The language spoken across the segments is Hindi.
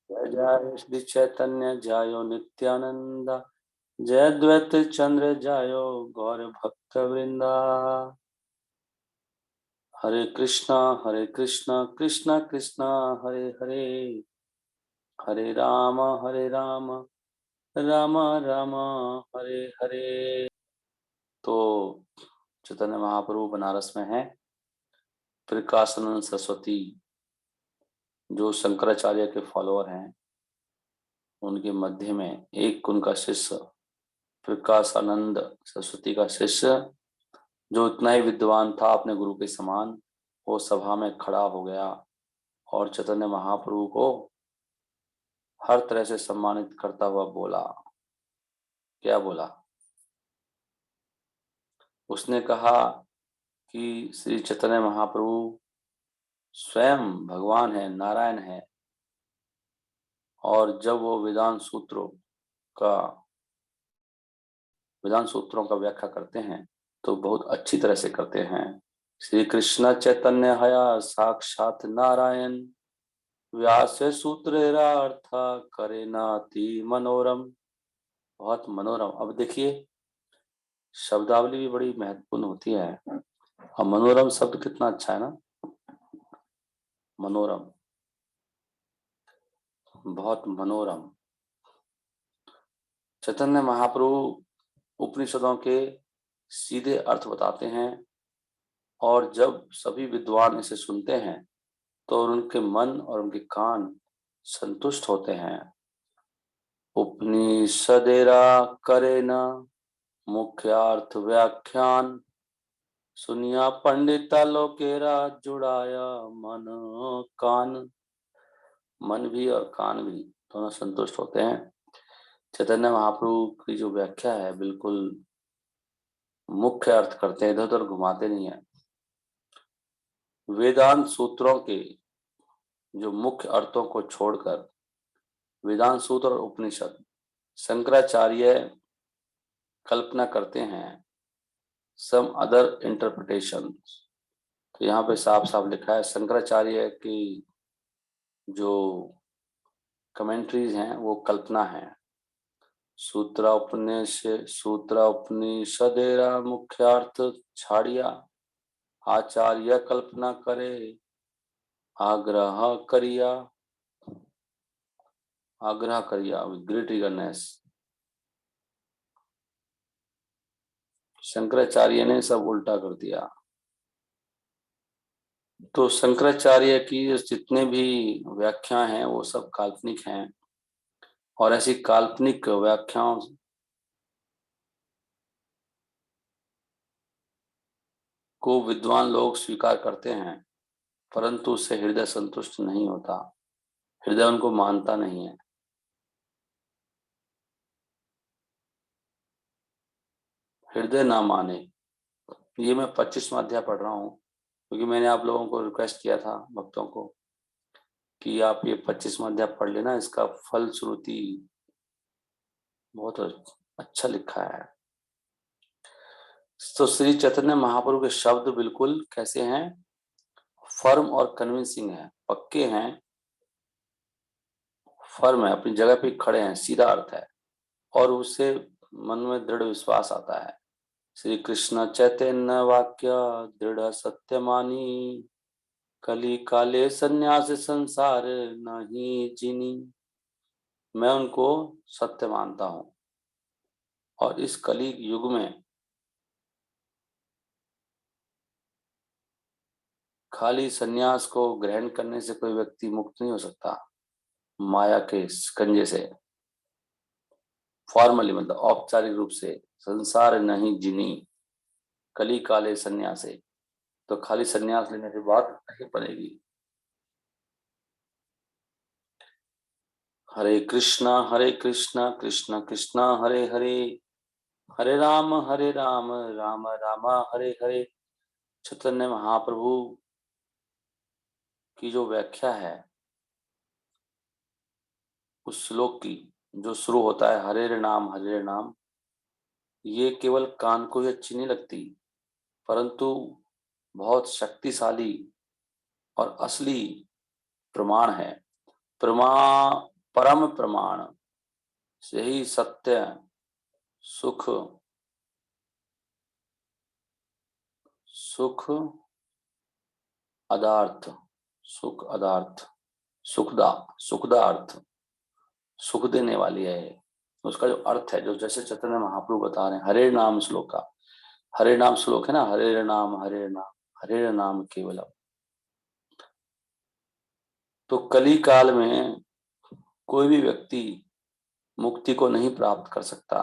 जय जय श्री चैतन्य जयो नित्यानंदा, जय अद्वैत चंद्र जयो गौर भक्त वृंदा। हरे कृष्णा कृष्णा कृष्णा हरे हरे, हरे राम राम राम हरे हरे। तो चैतन्य महाप्रभु बनारस में है। प्रकाशानंद सरस्वती जो शंकराचार्य के फॉलोअर हैं, उनके मध्य में एक उनका शिष्य प्रकाशानंद सरस्वती का शिष्य, जो इतना ही विद्वान था अपने गुरु के समान, वो सभा में खड़ा हो गया और चैतन्य महाप्रभु को हर तरह से सम्मानित करता हुआ बोला। क्या बोला? उसने कहा कि श्री चैतन्य महाप्रभु स्वयं भगवान है, नारायण है, और जब वो वेदांत सूत्रों का व्याख्या करते हैं तो बहुत अच्छी तरह से करते हैं। श्री कृष्ण चैतन्य हया साक्षात नारायण, व्यास सूत्रेरार्थ करे नाति मनोरम। बहुत मनोरम। अब देखिए, शब्दावली भी बड़ी महत्वपूर्ण होती है। और मनोरम शब्द कितना अच्छा है ना, मनोरम, बहुत मनोरम। चैतन्य महाप्रभु उपनिषदों के सीधे अर्थ बताते हैं, और जब सभी विद्वान इसे सुनते हैं तो उनके मन और उनके कान संतुष्ट होते हैं। उपनिषदेरा करे न मुख्यार्थ व्याख्यान, सुनिया पंडिता लोकेरा जुड़ाया मन कान। मन भी और कान भी दोनों संतुष्ट होते हैं। चैतन्य महाप्रभु की जो व्याख्या है बिल्कुल मुख्य अर्थ करते हैं, इधर उधर घुमाते नहीं है। वेदांत सूत्रों के जो मुख्य अर्थों को छोड़कर वेदांत सूत्र और उपनिषद शंकराचार्य कल्पना करते हैं सम अदर इंटरप्रिटेशन। तो यहाँ पे साफ साफ लिखा है शंकराचार्य की जो कमेंट्रीज हैं वो कल्पना है। सूत्रोपनिषदेरा मुख्यार्थ छाड़िया, आचार्य कल्पना करे आग्रह करिया। आग्रह करिया विद ग्रेट ईगरनेस। शंकराचार्य ने सब उल्टा कर दिया। तो शंकराचार्य की जितने भी व्याख्या हैं वो सब काल्पनिक हैं, और ऐसी काल्पनिक व्याख्याओं को विद्वान लोग स्वीकार करते हैं, परंतु उससे हृदय संतुष्ट नहीं होता, हृदय उनको मानता नहीं है। हृदय ना माने, ये मैं 25वां अध्याय पढ़ रहा हूँ, क्योंकि मैंने आप लोगों को रिक्वेस्ट किया था, भक्तों को, कि आप ये 25वां अध्याय पढ़ लेना। इसका फल श्रुति बहुत अच्छा लिखा है। तो श्री चैतन्य महाप्रभु के शब्द बिल्कुल कैसे हैं? फर्म और कन्विंसिंग है, पक्के हैं, फर्म है, अपनी जगह पे खड़े हैं, सीधा अर्थ है, और उससे मन में दृढ़ विश्वास आता है। श्री कृष्ण चैतन्य वाक्य दृढ़ सत्य मानी, कली काले सन्यास संसार नहीं जिनी। मैं उनको सत्य मानता हूँ, और इस कली युग में खाली सन्यास को ग्रहण करने से कोई व्यक्ति मुक्त नहीं हो सकता माया के शिकंजे से। फॉर्मली मतलब औपचारिक रूप से संसार नहीं जिनी, कली काले सन्यासे। तो खाली सन्यास लेने की बात नहीं पड़ेगी। हरे कृष्णा कृष्णा कृष्णा हरे हरे, हरे राम राम राम हरे हरे। चैतन्य महाप्रभु की जो व्याख्या है उस श्लोक की, जो शुरू होता है हरे नाम, ये केवल कान को ही अच्छी नहीं लगती, परंतु बहुत शक्तिशाली और असली प्रमाण है। परम प्रमाण, यही सत्य, सुख, सुख अदार्थ, सुख अदार्थ, सुखदा, सुखदा अर्थ, सुख देने वाली है। उसका जो अर्थ है, जो जैसे चैतन्य महाप्रभु बता रहे हैं, हरे नाम श्लोक का, हरे नाम श्लोक है ना, हरे नाम हरे नाम हरे नाम केवलम। तो कली काल में कोई भी व्यक्ति मुक्ति को नहीं प्राप्त कर सकता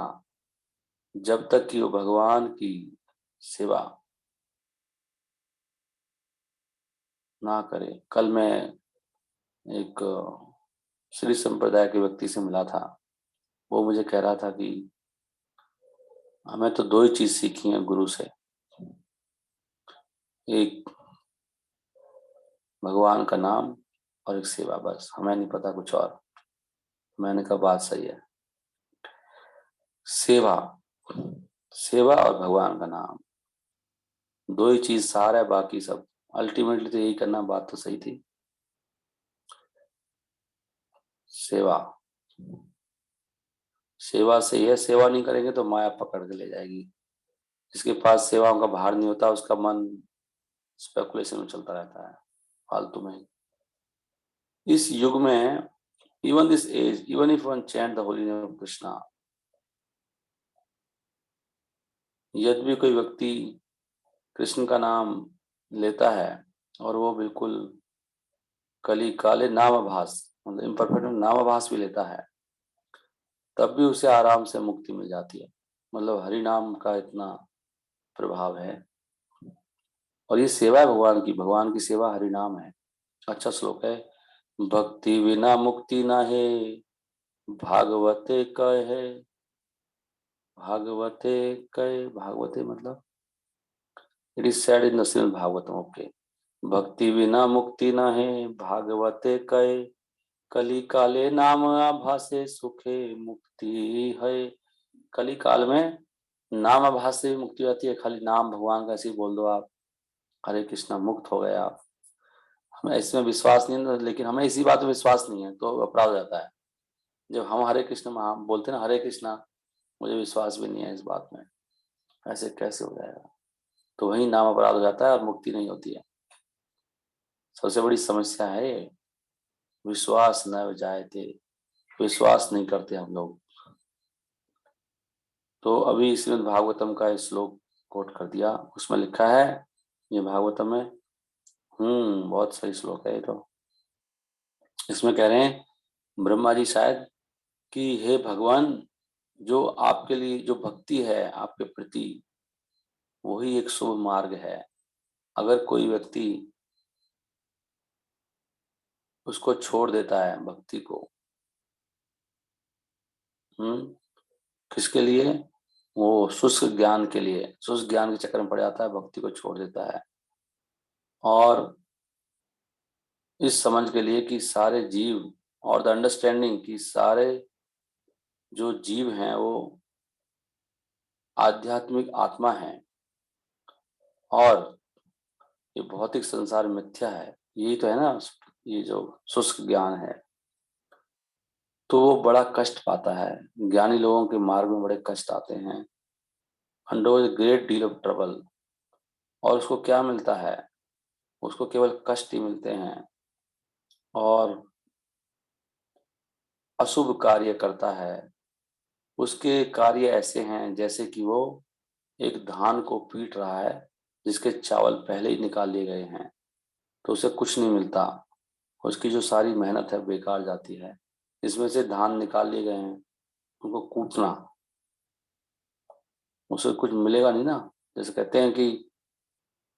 जब तक कि वो भगवान की सेवा ना करे। कल मैं एक श्री संप्रदाय के व्यक्ति से मिला था, वो मुझे कह रहा था कि हमें तो दो ही चीज सीखी है गुरु से, एक भगवान का नाम और एक सेवा, बस, हमें नहीं पता कुछ और। मैंने कहा बात सही है। सेवा, सेवा और भगवान का नाम, दो ही चीज सार है, बाकी सब अल्टीमेटली तो यही करना। बात तो सही थी। सेवा, सेवा सही है, सेवा नहीं करेंगे तो माया पकड़ के ले जाएगी। जिसके पास सेवाओं का भार नहीं होता, उसका मन स्पेकुलेशन में चलता रहता है, फालतू में। इस युग में, even this age, even if one chant the holy name of Krishna, यदि भी कोई व्यक्ति कृष्ण का नाम लेता है और वो बिल्कुल कली काले नामाभास, मतलब इम्परफेक्ट नामाभास भी लेता है, तब भी उसे आराम से मुक्ति मिल जाती है। मतलब हरि नाम का इतना प्रभाव है। और ये सेवा है भगवान की, भगवान की सेवा हरि नाम है। अच्छा श्लोक है, भक्ति बिना मुक्ति ना है, भागवते कहे, भागवते कहे, भागवते मतलब it is said in the Shrimad Bhagavatam. Okay, भक्ति बिना मुक्ति न है, भागवते कहे, कली काले नाम आभासे सुखे मुक्ति है। कली काल में नाम आभास से भी मुक्ति होती है। खाली नाम भगवान का ऐसे ही बोल दो आप, हरे कृष्णा, मुक्त हो गए आप। हमें इसमें विश्वास नहीं है, लेकिन हमें इसी बात में विश्वास नहीं है तो अपराध हो जाता है। जब हम हरे कृष्ण बोलते हैं ना, हरे कृष्णा, मुझे विश्वास भी नहीं है इस बात में, ऐसे कैसे हो जाएगा, तो वही नाम अपराध हो जाता है और मुक्ति नहीं होती है। सबसे बड़ी समस्या है ये, विश्वास न जायते, विश्वास नहीं करते हम लोग। तो अभी श्रीमद् भागवतम का एक श्लोक कोट कर दिया, उसमें लिखा है, ये भागवतम है, बहुत सही श्लोक है ये तो। इसमें कह रहे हैं ब्रह्मा जी शायद कि हे भगवान, जो आपके लिए जो भक्ति है आपके प्रति, वही एक शुभ मार्ग है। अगर कोई व्यक्ति उसको छोड़ देता है भक्ति को, हम्म किसके लिए, वो शुष्क ज्ञान के लिए, शुष्क ज्ञान के चक्कर में पड़ जाता है, भक्ति को छोड़ देता है। और इस समझ के लिए कि सारे जीव, और द अंडरस्टैंडिंग कि सारे जो जीव हैं वो आध्यात्मिक आत्मा हैं और ये भौतिक संसार मिथ्या है, यही तो है ना, ये जो शुष्क ज्ञान है। तो वो बड़ा कष्ट पाता है, ज्ञानी लोगों के मार्ग में बड़े कष्ट आते हैं, under great deal of trouble. और उसको क्या मिलता है, उसको केवल कष्ट ही मिलते हैं और अशुभ कार्य करता है। उसके कार्य ऐसे हैं जैसे कि वो एक धान को पीट रहा है जिसके चावल पहले ही निकाल लिए गए हैं, तो उसे कुछ नहीं मिलता, उसकी जो सारी मेहनत है बेकार जाती है। इसमें से धान निकाल लिए गए हैं, उनको कूटना, उसे कुछ मिलेगा नहीं ना। जैसे कहते हैं कि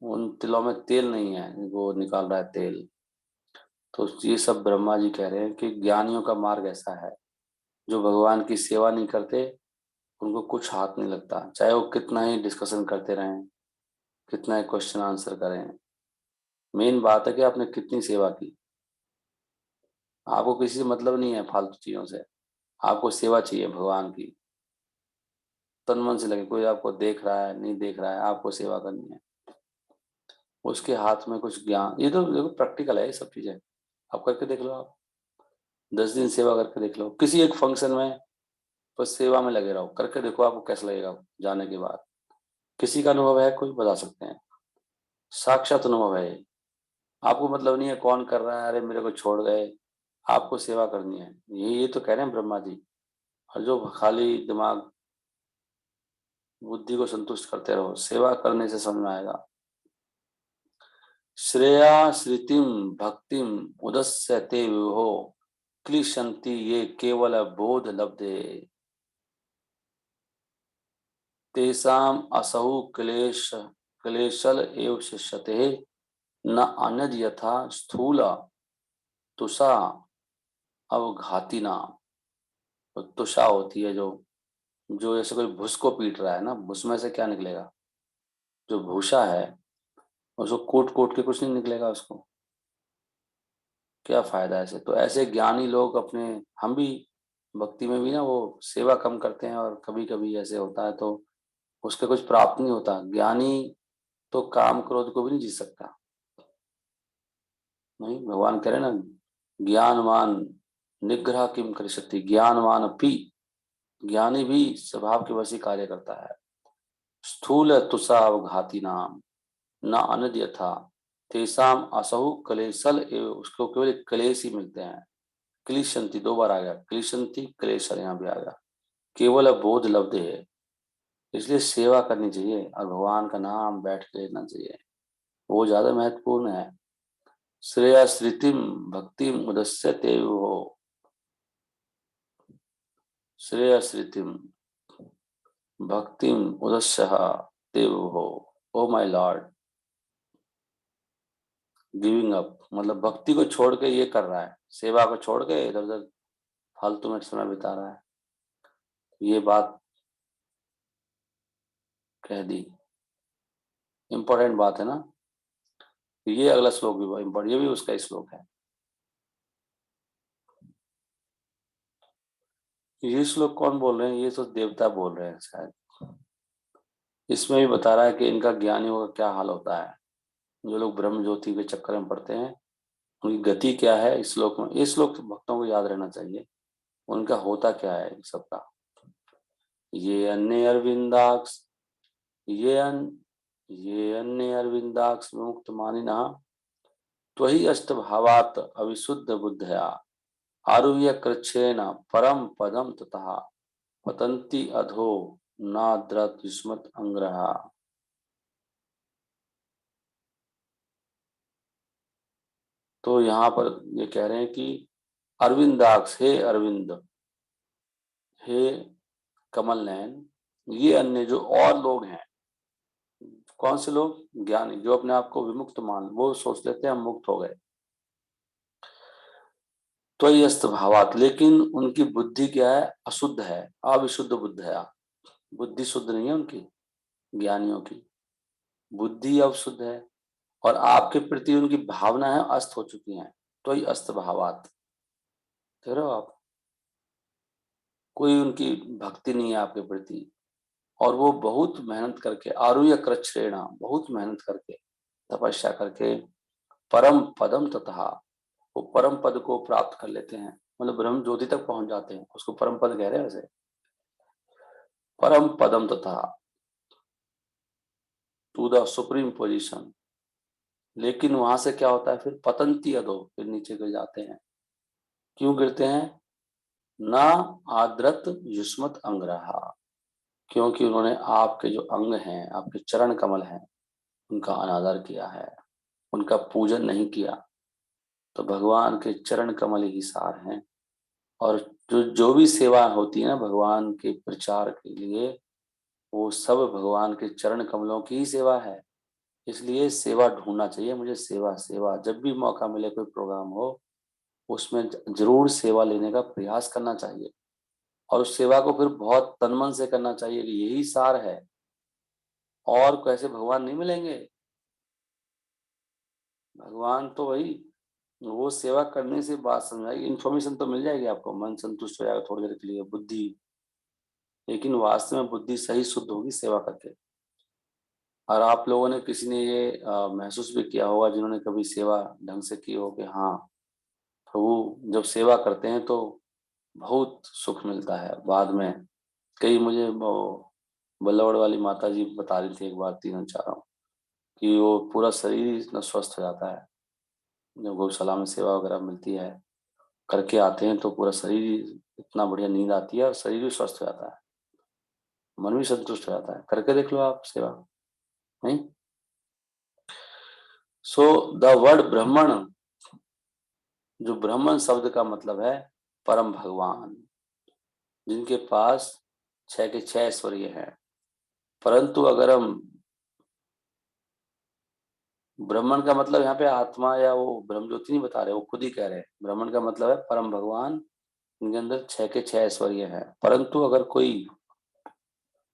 उन तिलों में तेल नहीं है, वो निकाल रहा है तेल। तो ये सब ब्रह्मा जी कह रहे हैं कि ज्ञानियों का मार्ग ऐसा है, जो भगवान की सेवा नहीं करते उनको कुछ हाथ नहीं लगता, चाहे वो कितना ही डिस्कशन करते रहें, कितना ही क्वेश्चन आंसर करें। मेन बात है कि आपने कितनी सेवा की। आपको किसी से मतलब नहीं है फालतू चीजों से, आपको सेवा चाहिए भगवान की, तन मन से लगे। कोई आपको देख रहा है नहीं देख रहा है, आपको सेवा करनी है। उसके हाथ में कुछ ज्ञान, ये तो देखो प्रैक्टिकल है ये सब चीजें, आप करके देख लो आप। 10 दिन सेवा करके देख लो, किसी एक फंक्शन में बस सेवा में लगे रहो, करके देखो आपको कैसा लगेगा जाने के बाद। किसी का अनुभव है कोई बता सकते हैं? साक्षात अनुभव है ये। आपको मतलब नहीं है कौन कर रहा है, अरे मेरे को छोड़ गए, आपको सेवा करनी है, ये तो कह रहे हैं ब्रह्मा जी। और जो खाली दिमाग बुद्धि को संतुष्ट करते रहो, सेवा करने से समझ में आएगा। श्रेया श्रुतिम भक्तिम उदस्यते विभो क्लिशन्ति ये केवल बोध लब्धे तेषाम असहु क्लेशल एव शिष्यते न अन्यद यथा स्थूल तुषा अवघाती नाम। तो तुषा होती है जो जो जैसे कोई भूस को पीट रहा है ना, भूस में से क्या निकलेगा? जो भूसा है उसको कोट कोट के कुछ नहीं निकलेगा उसको, क्या फायदा ऐसे? तो ऐसे ज्ञानी लोग अपने, हम भी भक्ति में भी ना वो सेवा कम करते हैं, और कभी कभी ऐसे होता है तो उसके कुछ प्राप्त नहीं होता। ज्ञानी तो काम क्रोध को भी नहीं जीत सकता। नहीं, भगवान कह रहे ना, ज्ञानवान निग्रह किम करिष्यति, ज्ञानवान अपि, ज्ञानी भी स्वभाव के वशी कार्य करता है। स्थूल तुषाव घाती नाम न अनद यथा तेसाम असहु कलेशल एवं, उसको केवल कलेश ही मिलते हैं। क्लिशंति 2 बार आ गया, क्लिशंति क्लेशल यहाँ भी आ गया। केवल बोध लब्ध है, इसलिए सेवा करनी चाहिए और भगवान का नाम बैठ के लेना चाहिए, वो ज्यादा महत्वपूर्ण है। श्रेया श्रुतिम भक्तिम उदस्यते हो, श्रेया श्रुतिम भक्तिम उदस्य देव हो। Oh my Lord, giving up मतलब भक्ति को छोड़ के ये कर रहा है, सेवा को छोड़ के इधर उधर फालतू में समय बिता रहा है। ये बात कह दी, इंपॉर्टेंट बात है ना। ये अगला श्लोक भी इम्पोर्टेंट, ये भी उसका ही श्लोक है। ये श्लोक कौन बोल रहे हैं? ये तो देवता बोल रहे हैं शायद। इसमें भी बता रहा है कि इनका ज्ञानियों का क्या हाल होता है, जो लोग ब्रह्म ज्योति के चक्कर में पड़ते हैं उनकी गति क्या है। इस श्लोक में, ये श्लोक तो भक्तों को याद रहना चाहिए, उनका होता क्या है इन सबका। ये अन्य अरविंदाक्ष, ये अन ये अन्य अरविंदाक्ष मुक्त मानिना त्वहि अष्टभावात् अविशुद्ध बुद्धया आरुह्य कृच्छ्रेण परम पदम ततः पतन्ति अधो नाद्रत युष्मत् अंग्रहा। तो यहाँ पर ये कह रहे हैं कि अरविंदाक्ष, हे अरविंद, हे कमल नयन, ये अन्य जो और लोग हैं, कौन से लोग? ज्ञानी, जो अपने आप को विमुक्त मान, वो सोच लेते हैं हम मुक्त हो गए। त्वयस्त भावात, लेकिन उनकी बुद्धि क्या है? अशुद्ध है, अविशुद्ध बुद्ध है। बुद्धि शुद्ध नहीं है उनकी, ज्ञानियों की बुद्धि अवशुद्ध है, और आपके प्रति उनकी भावनाएं अस्त हो चुकी हैं। त्वयि अस्त भावात, देख रहे हो आप, कोई उनकी भक्ति नहीं है आपके प्रति। और वो बहुत मेहनत करके, आरुह्य कृच्छ्रेण, बहुत मेहनत करके, तपस्या करके, परम पदम ततः, वो परम पद को प्राप्त कर लेते हैं, मतलब ब्रह्म ज्योति तक पहुंच जाते हैं, उसको परम पद कह रहे हैं वैसे। परम पदम तथा टू द सुप्रीम पोजीशन। लेकिन वहां से क्या होता है फिर? पतंती अधो, फिर नीचे गिर जाते हैं। क्यों गिरते हैं? ना आद्रत युष्मत अंग्रहा, क्योंकि उन्होंने आपके जो अंग हैं, आपके चरण कमल हैं, उनका अनादर किया है, उनका पूजन नहीं किया। तो भगवान के चरण कमल ही सार हैं, और जो जो भी सेवा होती है ना भगवान के प्रचार के लिए, वो सब भगवान के चरण कमलों की ही सेवा है। इसलिए सेवा ढूंढना चाहिए मुझे, सेवा सेवा, जब भी मौका मिले कोई प्रोग्राम हो उसमें जरूर सेवा लेने का प्रयास करना चाहिए, और उस सेवा को फिर बहुत तन मन से करना चाहिए कि यही सार है, और कैसे भगवान नहीं मिलेंगे। भगवान तो वही, वो सेवा करने से बात समझाएगी, इन्फॉर्मेशन तो मिल जाएगी आपको, मन संतुष्ट हो जाएगा थोड़ी देर के लिए, बुद्धि, लेकिन वास्तव में बुद्धि सही शुद्ध होगी सेवा करके। और आप लोगों ने किसी ने ये महसूस भी किया होगा, जिन्होंने कभी सेवा ढंग से की हो, कि हाँ प्रभु जब सेवा करते हैं तो बहुत सुख मिलता है बाद में। कई मुझे वो बल्लवड़ वाली माता जी बता रही थी एक बार, तीनों चारों, कि वो पूरा शरीर इतना स्वस्थ हो जाता है जब गौशाला में सेवा वगैरह मिलती है, करके आते हैं तो पूरा शरीर, इतना बढ़िया नींद आती है और शरीर भी स्वस्थ हो जाता है, मन भी संतुष्ट हो जाता है। करके देख लो आप सेवा, नहीं? सो द वर्ड ब्राह्मण, जो ब्राह्मण शब्द का मतलब है परम भगवान, जिनके पास 6 के 6 ऐश्वर्य है। परंतु अगर हम, ब्राह्मण का मतलब यहाँ पे आत्मा या वो ब्रह्म ज्योति नहीं बता रहे, वो खुद ही कह रहे हैं ब्राह्मण का मतलब है परम भगवान, इनके अंदर 6 के 6 ऐश्वर्य है। परंतु अगर कोई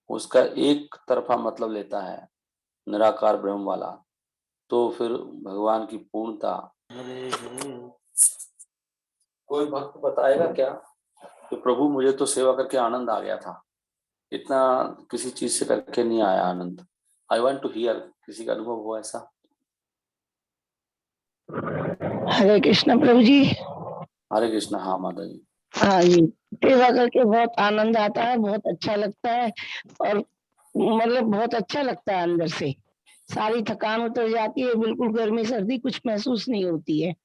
उसका एक तरफा मतलब लेता है, निराकार ब्रह्म वाला, तो फिर भगवान की पूर्णता। कोई भक्त बताएगा क्या कि प्रभु मुझे तो सेवा करके आनंद आ गया था, इतना किसी चीज से करके नहीं आया आनंद? आई वॉन्ट टू हियर, किसी का अनुभव हुआ ऐसा? हरे कृष्ण प्रभु जी। हरे कृष्ण। हाँ माता जी। हाँ जी, सेवा करके बहुत आनंद आता है, बहुत अच्छा लगता है और मतलब बहुत अच्छा लगता है अंदर से। सारी थकान उतर जाती है, बिल्कुल गर्मी सर्दी कुछ महसूस नहीं होती है।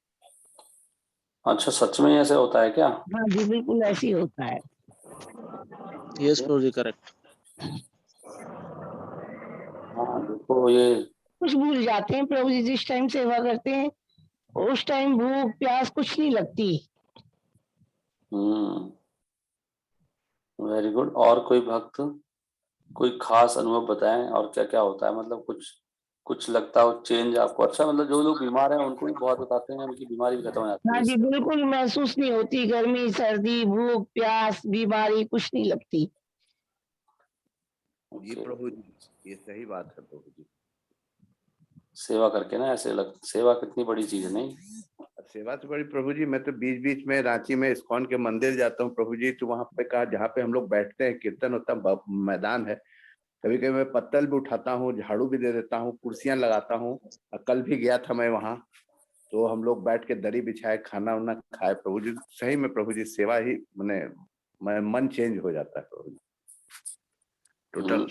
अच्छा, सच में ऐसे होता है क्या? हाँ जी, बिल्कुल ऐसे ही होता है। यस प्रभु जी, करेक्ट। हाँ देखो ये, कुछ भूल जाते हैं प्रभु जी, जिस टाइम सेवा करते हैं उस टाइम भूख प्यास कुछ नहीं लगती। Very good. और कोई भक्त कोई खास अनुभव बताएं, और क्या क्या होता है, मतलब कुछ कुछ लगता हो चेंज आपको? अच्छा, मतलब जो लोग बीमार हैं उनको भी बहुत बताते हैं, उनकी बीमारी भी खत्म हो जाती है हाँ जी, इससे। बिल्कुल महसूस नहीं होती, गर्मी सर्दी भूख प्यास बीमारी कुछ नहीं लगती। जी ओके। प्रभु जी, ये सही बात है प्रभु जी। सेवा करके ना ऐसे लग, सेवा कितनी बड़ी चीज है, नहीं? सेवा से बड़ी प्रभु जी, मैं तो बीच बीच में रांची में इस्कॉन के मंदिर जाता हूँ प्रभु जी, तो वहां पे कहा जहाँ पे हम लोग बैठते हैं कीर्तन होता है, मैदान है, कभी कभी मैं पत्तल भी उठाता हूँ, झाड़ू भी दे देता हूँ, कुर्सियां लगाता हूँ। और कल भी गया था मैं वहाँ, तो हम लोग बैठ के दरी बिछाए, खाना वाना खाए प्रभु जी। सही में प्रभु जी, सेवा ही मैं मन चेंज हो जाता है प्रभु जी, टोटल।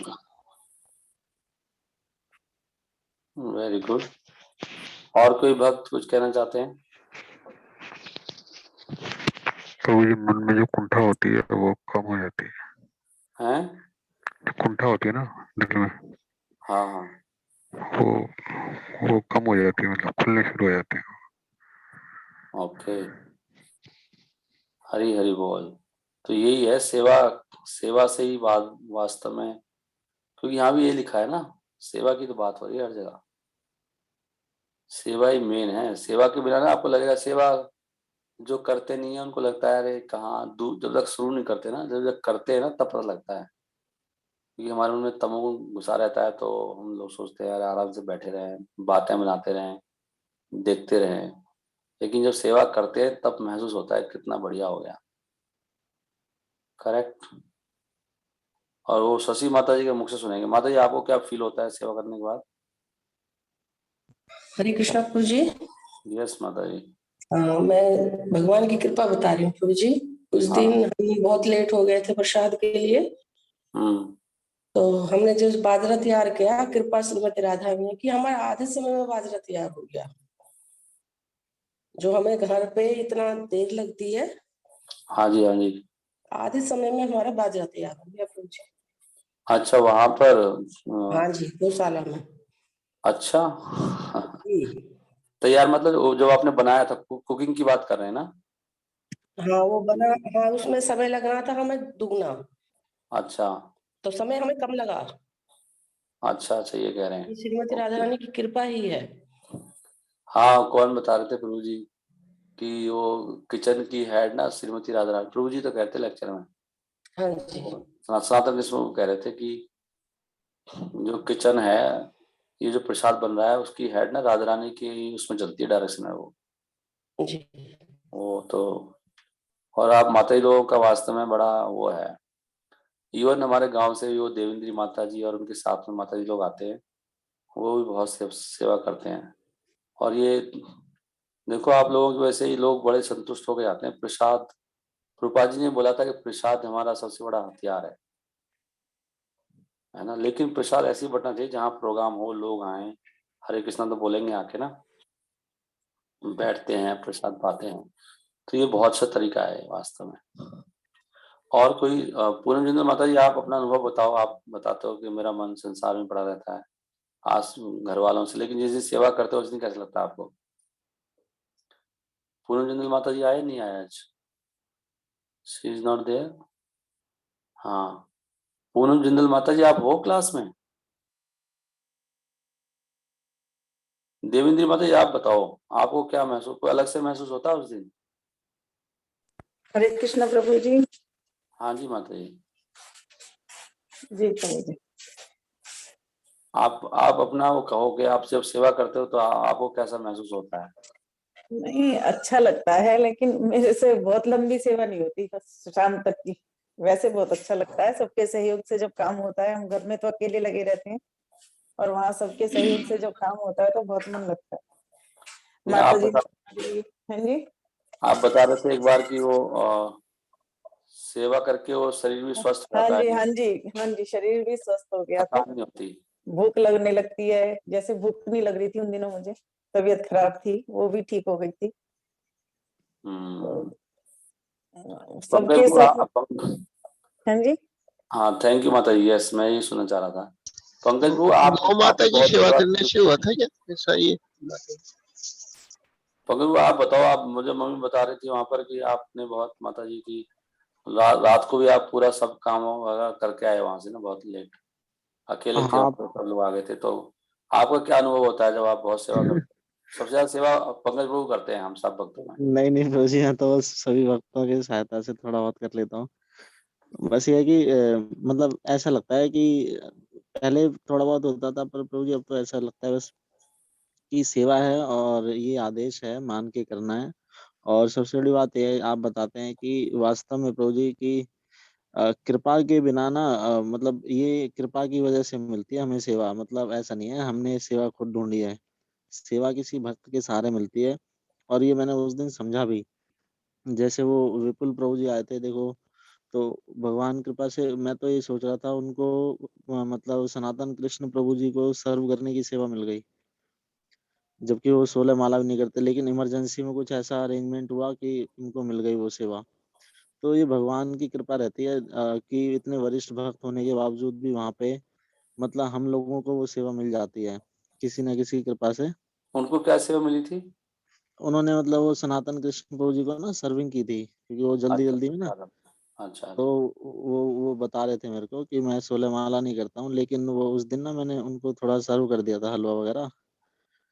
Very good. और कोई भक्त कुछ कहना चाहते हैं? प्रभु जी, मन में जो कुंठा होती है वो कम हो जाती है। हैं? जो कुंठा होती है ना दिल में, हाँ हाँ। वो वो कम हो जाती है, मतलब खुलने शुरू हो जाते हैं। ओके। हरी हरी बोल। तो यही है सेवा, सेवा से ही वास्तव में, क्योंकि यहाँ भी ये लिखा है ना, सेवा की तो बात हो रही है हर जगह, सेवा ही मेन है। सेवा के बिना ना आपको लगेगा, सेवा जो करते नहीं है उनको लगता है अरे कहाँ दूर, जब तक शुरू नहीं करते ना, जब तक करते हैं ना तब पता लगता है। क्योंकि हमारे मन में तमोगुण घुसा रहता है, तो हम लोग सोचते हैं यार आराम से बैठे रहें, बातें बनाते रहें, देखते रहें। लेकिन जब सेवा करते हैं तब महसूस होता है कितना बढ़िया हो गया। करेक्ट। और वो शशि माता जी के मुख से सुनेंगे। माता जी, आपको क्या फील होता है सेवा करने के बाद? हरे कृष्णा प्रभु जी। यस माता जी। मैं भगवान की कृपा बता रही हूँ प्रभु जी। उस दिन हाँ। हम बहुत लेट हो गए थे प्रसाद के लिए, हम्म। तो हमने जो बाजरा तैयार किया, कृपा श्रीमती राधा में, कि हमारा आधे समय में बाजरा तैयार हो गया। जो हमें घर पे इतना देर लगती है, हाँ जी हाँ जी। आधे समय में हमारा बाजरा तैयार हो गया प्रभु जी। अच्छा, वहां पर हाँ जी, गौशाला में। अच्छा। जी। तो यार मतलब वो जो आपने बनाया था, कुकिंग की बात कर रहे हैं ना? हाँ वो बना, हाँ उसमें समय लगना था हमें दुगना, अच्छा तो समय हमें कम लगा। अच्छा अच्छा, ये कह रहे ये हैं। श्रीमती राधा ओके। रानी की कृपा ही है। हाँ, कौन बता रहे थे प्रभु जी कि वो किचन की हेड ना श्रीमती राधा रानी, प्रभु जी तो कहते लेक्चर में, हाँ जी। सनातन इसमें वो कह रहे थे कि जो किचन है, ये जो प्रसाद बन रहा है उसकी हेड ना राधा रानी की उसमें चलती है, डायरेक्शन है जी। वो तो। और आप माता जी लोगों का वास्तव में बड़ा वो है। इवन हमारे गांव से भी वो देवेंद्री माता जी और उनके साथ में माता जी लोग आते हैं, वो भी बहुत सेवा करते हैं। और ये देखो आप लोगों की वैसे ही लोग बड़े संतुष्ट होकर जाते हैं। प्रसाद, प्रभुपाद जी ने बोला था कि प्रसाद हमारा सबसे बड़ा हथियार है ना। लेकिन प्रसाद ऐसे ही बंटना चाहिए जहाँ प्रोग्राम हो, लोग आए, हरे कृष्णा तो बोलेंगे आके ना, बैठते हैं, प्रसाद पाते हैं। तो ये बहुत अच्छा तरीका है वास्तव में। और कोई पूनम जिंदल माता जी, आप अपना अनुभव बताओ। आप बताते हो कि मेरा मन संसार में पड़ा रहता है, आस घर वालों से, लेकिन जिस दिन सेवा करते हो उस दिन कैसा लगता है आपको? पूनम जिंदल माता जी आए नहीं आए आज? She is not there. हाँ, पूनम जिंदल माता जी आप हो क्लास में? देवेंद्र माता जी आप बताओ, आपको क्या महसूस, कोई अलग से महसूस होता है उस दिन? हरे कृष्ण प्रभु जी। हाँ जी माता जी। जी प्रभु जी। आप अपना वो कहो कि आप जब सेवा करते हो तो आपको कैसा महसूस होता है? नहीं, अच्छा लगता है, लेकिन मेरे से बहुत लंबी सेवा नहीं होती, बस शाम तक की। वैसे बहुत अच्छा लगता है, सबके सहयोग से जब काम होता है। हम घर में तो अकेले लगे रहते हैं, और वहाँ सबके सहयोग से जब काम होता है तो बहुत मन लगता है। नहीं, माता जी ने, हाँ जी, आप बता रहे थे एक बार कि वो सेवा करके वो शरीर भी स्वस्थ हो हाँ जाता जी, है, हाँ जी, हाँ जी, शरीर भी स्वस्थ हो गया था। थकान नहीं होती। भूख लगने लगती है, जैसे भूख नहीं लग रही थी उन दिनों मुझे, तबीयत खराब थी, वो भी ठीक हो गई थी। हम्म। पंकज सबके को सब, हाँ जी। हाँ, थैंक यू माता जी। यस, मैं यही सुनना चाह रहा था। पंकज वो गौ माता आपने की बहुत सेवा सेवा करने से हुआ था क्या ऐसा ये? पंकज वो आप बताओ। आप मुझे मम्मी बता रही थी वहां पर कि आपने बहुत माता जी की रात को भी आप पूरा सब काम वगैरह करके आए वहां से ना, बहुत लेट, अकेले थे हाँ। वहां पर, सब लोग आ गए थे। तो आपका क्या अनुभव होता है जब आप बहुत सेवा करते हैं? सबसे ज्यादा सेवा पंकज प्रभु करते हैं हम सब भक्तों में। नहीं नहीं प्रभु जी, मैं तो बस सभी भक्तों की सहायता से थोड़ा बहुत कर लेता हूँ। बस ये है कि मतलब ऐसा लगता है कि पहले थोड़ा बहुत होता था, पर प्रभु जी अब तो ऐसा लगता है बस कि सेवा है और ये आदेश है, मान के करना है। और सबसे बड़ी बात ये है, आप बताते हैं कि वास्तव में प्रभु जी की कृपा के बिना ना, मतलब ये कृपा की वजह से मिलती है हमें सेवा। मतलब ऐसा नहीं है हमने सेवा खुद ढूंढी है, सेवा किसी भक्त के सहारे मिलती है। और ये मैंने उस दिन समझा भी। जैसे वो विपुल प्रभु जी आए थे देखो, तो भगवान कृपा से मैं तो ये सोच रहा था उनको मतलब सनातन कृष्ण प्रभु जी को सर्व करने की सेवा मिल गई, जबकि वो 16 माला भी नहीं करते, लेकिन इमरजेंसी में कुछ ऐसा अरेंजमेंट हुआ कि उनको मिल गई वो सेवा। तो ये भगवान की कृपा रहती है कि इतने वरिष्ठ भक्त होने के बावजूद भी वहाँ पे मतलब हम लोगों को वो सेवा मिल जाती है किसी न किसी कृपा से। उनको क्या सेवा मिली थी? उन्होंने मतलब वो सनातन कृष्ण प्रभु जी को ना सर्विंग की थी, क्योंकि वो जल्दी अच्छा जल्दी में ना। अच्छा अच्छा तो अच्छा। वो बता रहे थे मेरे को कि मैं 16 माला नहीं करता हूँ, लेकिन वो उस दिन ना मैंने उनको थोड़ा सर्व कर दिया था हलवा वगैरह।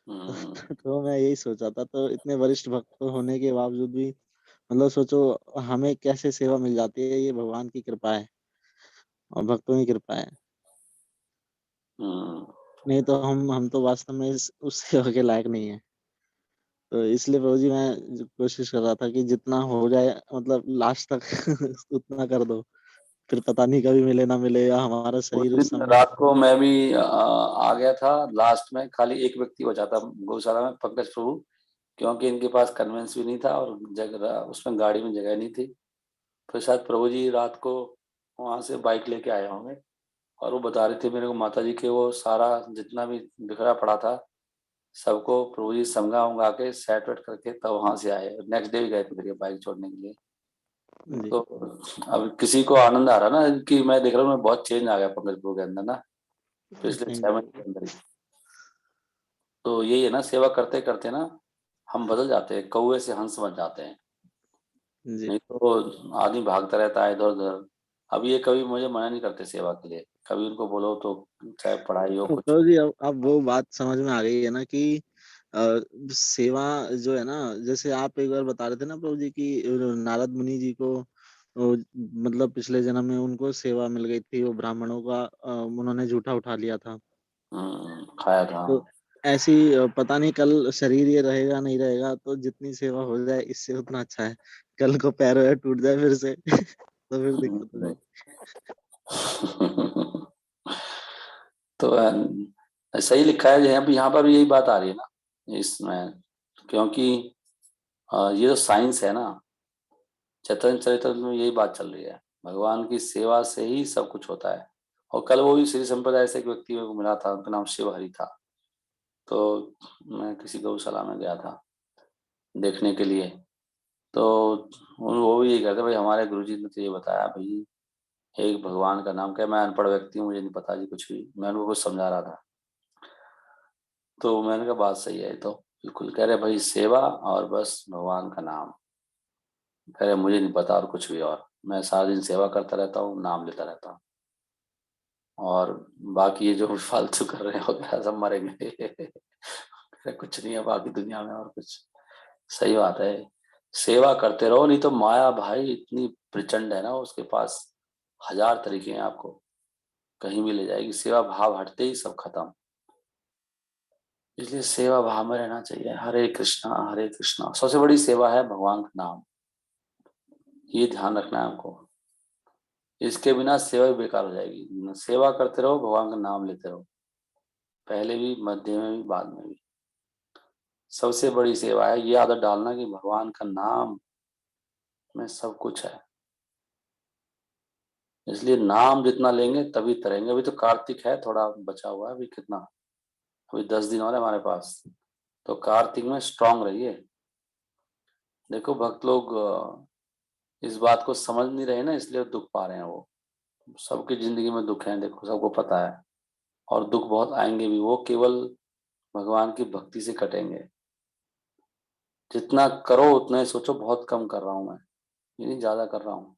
हम्म तो मैं यही सोचा था, तो इतने वरिष्ठ भक्त होने के बावजूद भी मतलब सोचो हमें कैसे सेवा मिल जाती है, ये भगवान की कृपा है और भक्तों की कृपा है। हम्म। नहीं तो हम तो वास्तव में उस सेवा के लायक नहीं है। तो इसलिए प्रभु जी मैं कोशिश कर रहा था कि जितना हो जाए मतलब लास्ट तक उतना कर दो, फिर पता नहीं कभी मिले ना मिले या हमारा उस शरीर उस दिन समय। रात को मैं भी आ गया था। लास्ट में खाली एक व्यक्ति बचा था गौशाला में, पंकज प्रभु, क्योंकि इनके पास कन्वेंस भी नहीं था और जगह उसमें गाड़ी में जगह नहीं थी। फिर शायद प्रभु जी रात को वहां से बाइक लेके आए होंगे, और वो बता रहे थे मेरे को माता जी के वो सारा जितना भी बिखरा पड़ा था सबको प्रभु जी समझा उंगा के सेट वेट करके तब वहां से आए। नेक्स्ट डे भी गए थे फिर ये बाइक छोड़ने के लिए। जी। तो अब किसी को आनंद आ रहा ना कि मैं देख रहा हूँ मैं बहुत चेंज आ गया पंकज प्रभु के अंदर ना, पिछले थैंक 6 महीने के अंदर ही। तो यही है ना, सेवा करते करते ना हम बदल जाते हैं, कौवे से हंस बन जाते हैं। यू जी। नहीं तो आदमी भागता रहता है इधर उधर। अब ये कभी मुझे मना नहीं करते सेवा के लिए, कभी उनको बोलो तो, चाहे पढ़ाई हो कुछ। तो जी अब वो बात समझ में आ गई है ना कि अ, सेवा जो है ना, जैसे आप एक बार बता रहे थे ना प्रभु जी की नारद मुनि जी को मतलब पिछले जन्म में उनको सेवा मिल गई थी, वो ब्राह्मणों का उन्होंने जूठा उठा लिया था। खाया था। तो ऐसी पता नहीं कल शरीर ये रहेगा नहीं रहेगा, तो जितनी सेवा हो जाए इससे उतना अच्छा है। कल को पैर वैर टूट जाए फिर से तो फिर दिक्कत हो हम्म। जाएगी। तो सही लिखा है यहाँ पर भी यही बात आ रही है ना इसमें, क्योंकि ये जो साइंस है ना, चैतन्य चरित्र में यही बात चल रही है, भगवान की सेवा से ही सब कुछ होता है। और कल वो भी श्री संप्रदाय से एक व्यक्ति मेरे को मिला था, उनका नाम शिव हरि था। तो मैं किसी गौशाला में गया था देखने के लिए, तो वो भी यही कहते भाई हमारे गुरुजी ने तो ये बताया भाई एक भगवान का नाम क्या। मैं अनपढ़ व्यक्ति हूँ, मुझे नहीं पता जी कुछ भी, मैं उनको कुछ समझा रहा था। तो मैंने कहा बात सही है। तो बिल्कुल कह रहे भाई सेवा और बस भगवान का नाम। कह रहे मुझे नहीं पता और कुछ भी, और मैं सारा दिन सेवा करता रहता हूँ, नाम लेता रहता हूँ, और बाकी ये जो फालतू कर रहे हो क्या सब मरेंगे। कह रहे, कुछ नहीं है बाकी दुनिया में और कुछ। सही बात है, सेवा करते रहो, नहीं तो माया भाई इतनी प्रचंड है ना, उसके पास 1000 तरीके हैं, आपको कहीं भी ले जाएगी। सेवा भाव हटते ही सब खत्म। इसलिए सेवा भाव में रहना चाहिए। हरे कृष्णा हरे कृष्णा, सबसे बड़ी सेवा है भगवान का नाम, ये ध्यान रखना है हमको। इसके बिना सेवा भी बेकार हो जाएगी। सेवा करते रहो, भगवान का नाम लेते रहो, पहले भी, मध्य में भी, बाद में भी। सबसे बड़ी सेवा है, ये आदत डालना कि भगवान का नाम में सब कुछ है। इसलिए नाम जितना लेंगे तभी तरेंगे। अभी तो कार्तिक है, थोड़ा बचा हुआ है अभी, कितना, अभी 10 दिन और है हमारे पास। तो कार्तिक में स्ट्रांग रहिए। देखो भक्त लोग इस बात को समझ नहीं रहे ना, इसलिए दुख पा रहे हैं। वो सबकी जिंदगी में दुख है, देखो सबको पता है, और दुख बहुत आएंगे भी, वो केवल भगवान की भक्ति से कटेंगे। जितना करो उतना ही सोचो, बहुत कम कर रहा हूं मैं, ये नहीं ज्यादा कर रहा हूँ।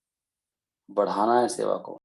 बढ़ाना है सेवा को।